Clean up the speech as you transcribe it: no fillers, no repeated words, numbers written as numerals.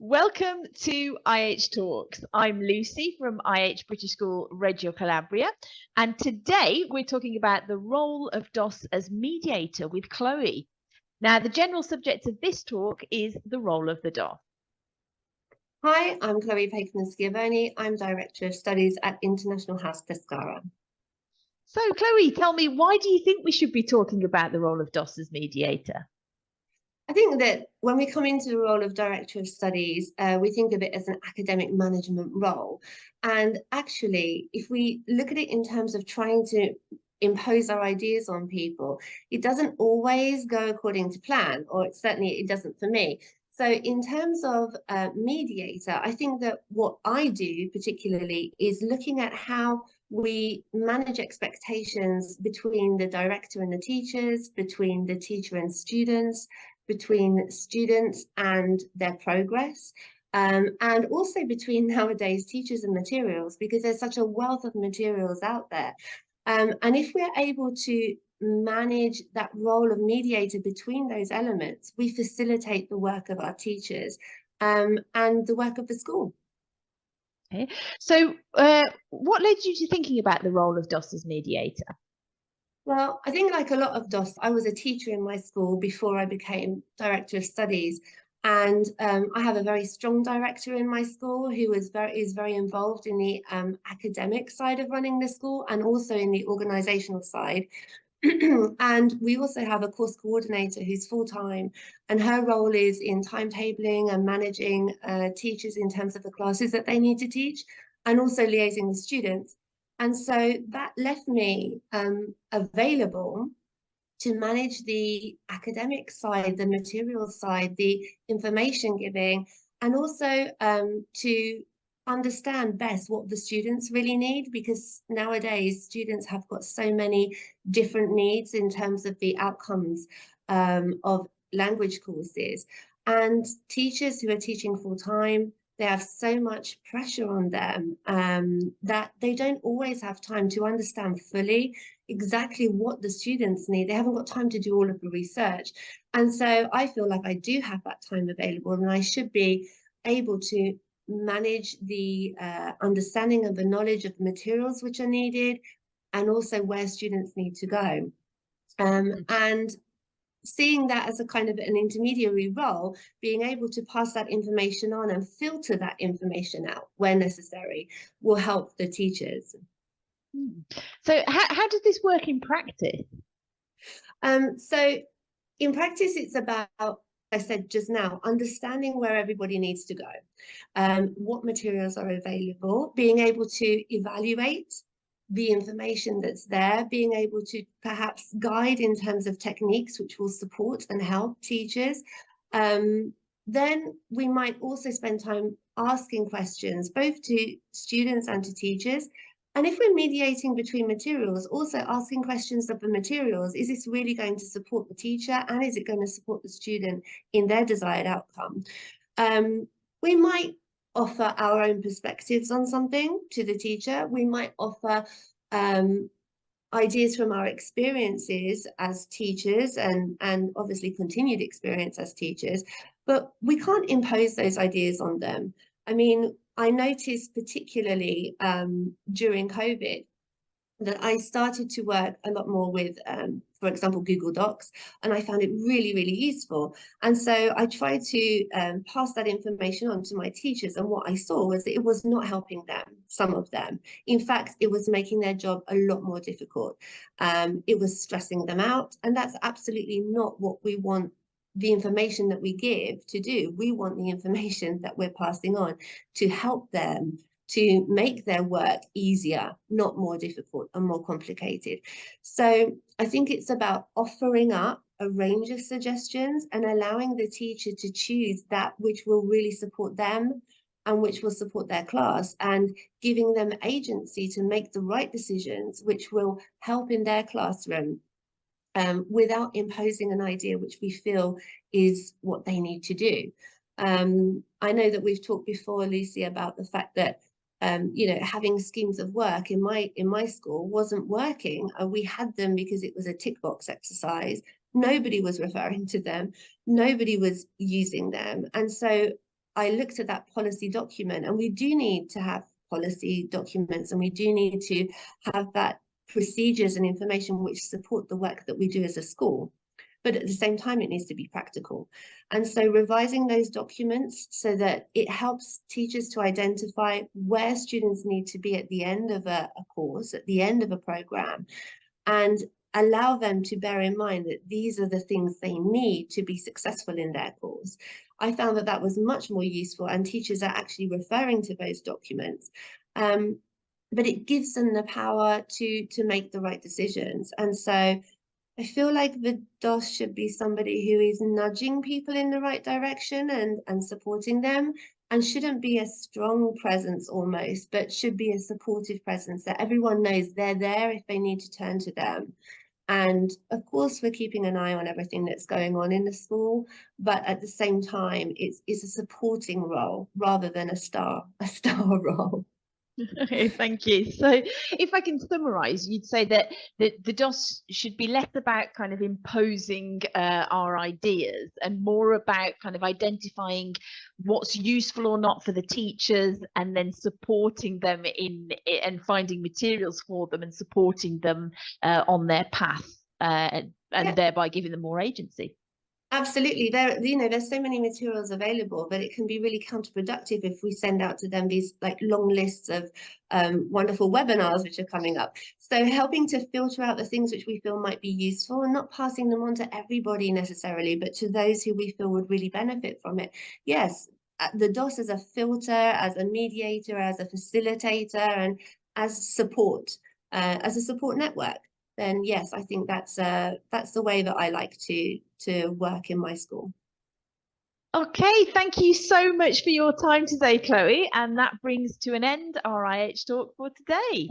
Welcome to IH Talks. I'm Lucy from IH British School Reggio Calabria, and today we're talking about the role of DOS as mediator with Chloe. Now, the general subject of this talk is the role of the DOS. Hi, I'm Chloé Pakeman Schiavone. I'm Director of Studies at International IH Pescara. So, Chloe, tell me, why do you think we should be talking about the role of DOS as mediator? I think that when we come into the role of Director of Studies, we think of it as an academic management role. And actually, if we look at it in terms of trying to impose our ideas on people, it doesn't always go according to plan, or certainly it doesn't for me. So in terms of mediator, I think that what I do particularly is looking at how we manage expectations between the director and the teachers, between the teacher and students, between students and their progress, and also between nowadays teachers and materials, because there's such a wealth of materials out there. And if we're able to manage that role of mediator between those elements, we facilitate the work of our teachers and the work of the school. Okay. So what led you to thinking about the role of DOS as mediator? Well, I think like a lot of DOS, I was a teacher in my school before I became Director of Studies. And I have a very strong director in my school who is very involved in the academic side of running the school and also in the organizational side. And we also have a course coordinator who's full-time, and her role is in timetabling and managing teachers in terms of the classes that they need to teach, and also liaising with students. And so that left me available to manage the academic side, the material side, the information giving, and also to understand best what the students really need, because nowadays students have got so many different needs in terms of the outcomes of language courses. And teachers who are teaching full-time, they have so much pressure on them that they don't always have time to understand fully exactly what the students need. They haven't got time to do all of the research. And so I feel like I do have that time available, and I should be able to manage the understanding of the knowledge of the materials which are needed, and also where students need to go. And seeing that as a kind of an intermediary role, being able to pass that information on and filter that information out where necessary will help the teachers. So how does this work in practice? So in practice, it's about, I said just now, understanding where everybody needs to go, what materials are available, being able to evaluate the information that's there, being able to perhaps guide in terms of techniques which will support and help teachers. Then we might also spend time asking questions, both to students and to teachers. And if we're mediating between materials, also asking questions of the materials, is this really going to support the teacher, and is it going to support the student in their desired outcome? We might offer our own perspectives on something to the teacher. We might offer ideas from our experiences as teachers and obviously continued experience as teachers, but we can't impose those ideas on them. I mean, I noticed particularly during COVID that I started to work a lot more with, for example, Google Docs, and I found it really, really useful. And so I tried to pass that information on to my teachers, and what I saw was that it was not helping them, some of them. In fact, it was making their job a lot more difficult. It was stressing them out, and that's absolutely not what we want the information that we give to do. We want the information that we're passing on to help them, to make their work easier, not more difficult and more complicated. So I think it's about offering up a range of suggestions and allowing the teacher to choose that which will really support them and which will support their class, and giving them agency to make the right decisions which will help in their classroom, without imposing an idea which we feel is what they need to do. I know that we've talked before, Lucy, about the fact that having schemes of work in my school wasn't working. We had them because it was a tick box exercise. Nobody was referring to them. Nobody was using them. And so I looked at that policy document, and we do need to have policy documents, and we do need to have that procedures and information which support the work that we do as a school. But at the same time, it needs to be practical. And so revising those documents so that it helps teachers to identify where students need to be at the end of a course, at the end of a program, and allow them to bear in mind that these are the things they need to be successful in their course. I found that that was much more useful, and teachers are actually referring to those documents. But it gives them the power to make the right decisions. And so I feel like the DOS should be somebody who is nudging people in the right direction and supporting them, and shouldn't be a strong presence almost, but should be a supportive presence that everyone knows they're there if they need to turn to them. And of course, we're keeping an eye on everything that's going on in the school, but at the same time, it's a supporting role rather than a star role. Okay, thank you. So if I can summarize, you'd say that the DOS should be less about kind of imposing our ideas and more about kind of identifying what's useful or not for the teachers, and then supporting them in and finding materials for them and supporting them on their path, and Yeah. thereby giving them more agency. Absolutely. There's so many materials available, but it can be really counterproductive if we send out to them these like long lists of wonderful webinars which are coming up. So helping to filter out the things which we feel might be useful, and not passing them on to everybody necessarily, but to those who we feel would really benefit from it. Yes, the DOS as a filter, as a mediator, as a facilitator, and as support, as a support network. Then yes, I think that's the way that I like to work in my school. Okay, thank you so much for your time today, Chloe. And that brings to an end our IH Talk for today.